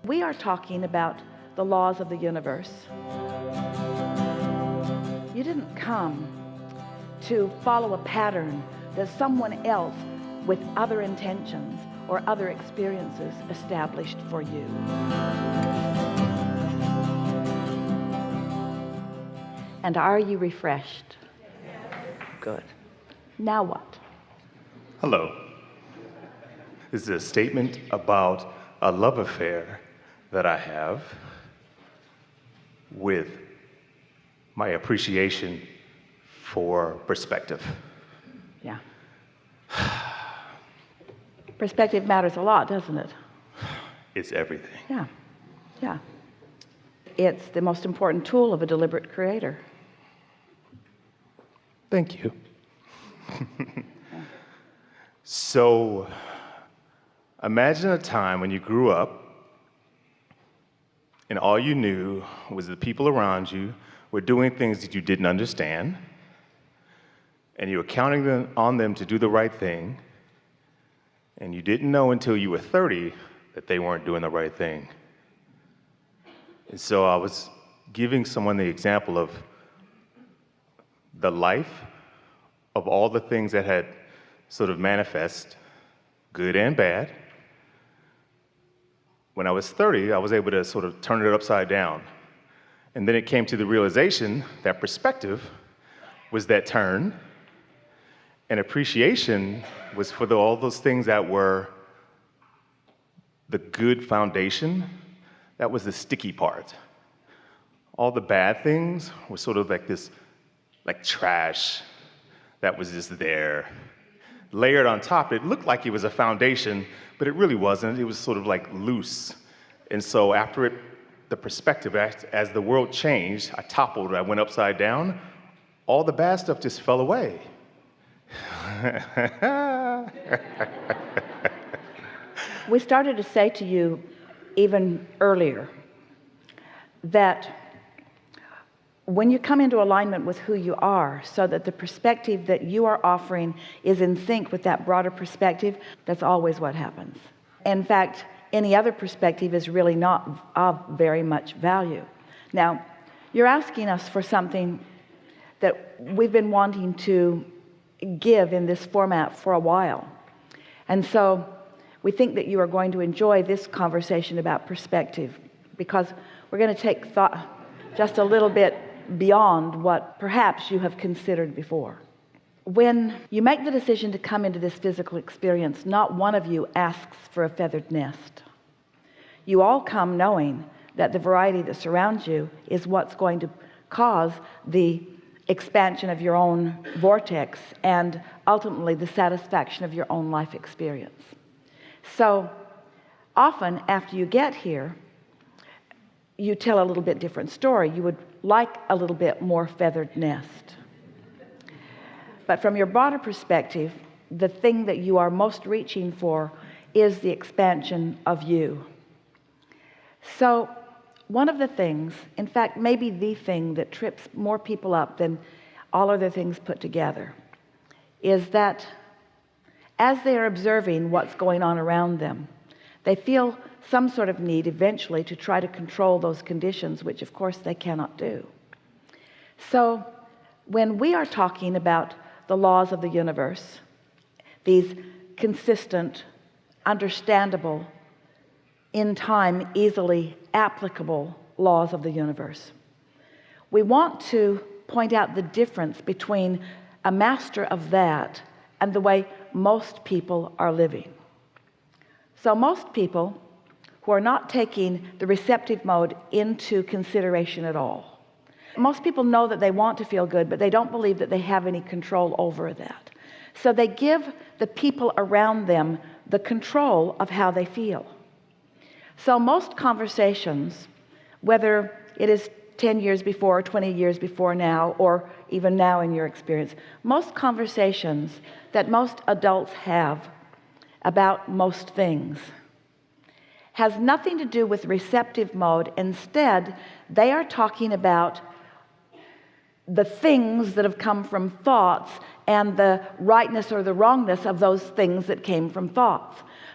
We are talking about the laws of the universe. You didn't come to follow a pattern that someone else with other intentions or other experiences established for you. And are you refreshed? Good. Now what? Hello. This is a statement about a love affair that I have with my appreciation for perspective. Yeah. Perspective matters a lot, doesn't it? It's everything. Yeah. Yeah. It's the most important tool of a deliberate creator. Thank you. So, imagine a time when you grew up and all you knew was the people around you were doing things that you didn't understand, and you were counting on them to do the right thing, and you didn't know until you were 30 that they weren't doing the right thing. And so I was giving someone the example of the life of all the things that had sort of manifest, good and bad. When I was 30, I was able to sort of turn it upside down. And then it came to the realization that perspective was that turn, and appreciation was for all those things that were the good foundation. That was the sticky part. All the bad things were sort of like this, like trash that was just there. Layered on top, it looked like it was a foundation, but it really wasn't. It was sort of like loose. And so after the perspective, as the world changed, I toppled, I went upside down, all the bad stuff just fell away. We started to say to you even earlier that when you come into alignment with who you are, so that the perspective that you are offering is in sync with that broader perspective, that's always what happens. In fact, any other perspective is really not of very much value. Now, you're asking us for something that we've been wanting to give in this format for a while. And so we think that you are going to enjoy this conversation about perspective, because we're going to take thought just a little bit beyond what perhaps you have considered before. When you make the decision to come into this physical experience, not one of you asks for a feathered nest. You all come knowing that the variety that surrounds you is what's going to cause the expansion of your own vortex and ultimately the satisfaction of your own life experience. So often after you get here, you tell a little bit different story. You would like a little bit more feathered nest. But from your broader perspective, the thing that you are most reaching for is the expansion of you. So one of the things, in fact, maybe the thing that trips more people up than all other things put together, is that as they are observing what's going on around them, they feel some sort of need eventually to try to control those conditions, which of course they cannot do. So when we are talking about the laws of the universe, these consistent, understandable, in time easily applicable laws of the universe, we want to point out the difference between a master of that and the way most people are living. So most people who are not taking the receptive mode into consideration at all. Most people know that they want to feel good, but they don't believe that they have any control over that. So they give the people around them the control of how they feel. So most conversations, whether it is 10 years before, 20 years before now, or even now in your experience, most conversations that most adults have about most things has nothing to do with receptive mode. Instead, they are talking about the things that have come from thoughts and the rightness or the wrongness of those things that came from thoughts.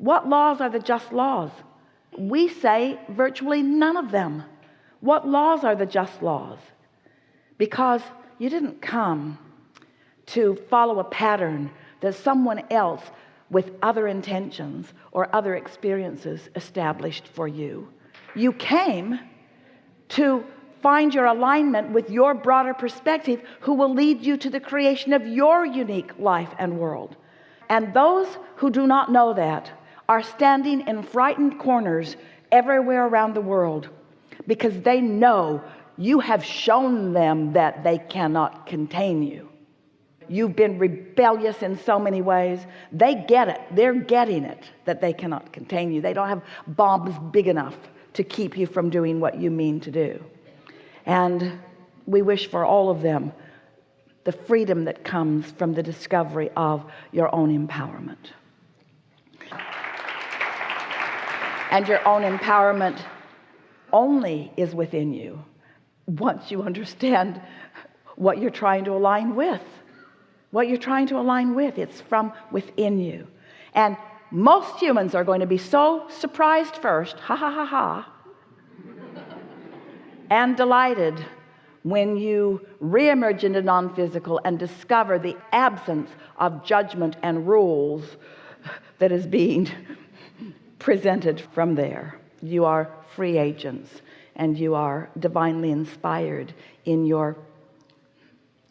What laws are the just laws? We say virtually none of them. What laws are the just laws? Because you didn't come to follow a pattern that someone else with other intentions or other experiences established for you. You came to find your alignment with your broader perspective, who will lead you to the creation of your unique life and world. And those who do not know that are standing in frightened corners everywhere around the world, because they know you have shown them that they cannot contain you. You've been rebellious in so many ways. They get it. They're getting it, that they cannot contain you. They don't have bombs big enough to keep you from doing what you mean to do. And we wish for all of them the freedom that comes from the discovery of your own empowerment. And your own empowerment only is within you once you understand what you're trying to align with. What you're trying to align with, it's from within you. And most humans are going to be so surprised first, ha ha ha ha, and delighted when you reemerge into non-physical and discover the absence of judgment and rules that is being presented from there. You are free agents, and you are divinely inspired in your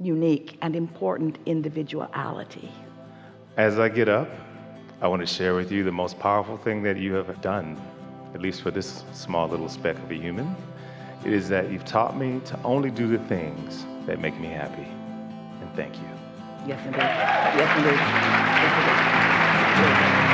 unique and important individuality. As I get up, I want to share with you the most powerful thing that you have done, at least for this small little speck of a human. It is that you've taught me to only do the things that make me happy. And thank you. Yes, indeed. Yes, indeed. Yes, indeed.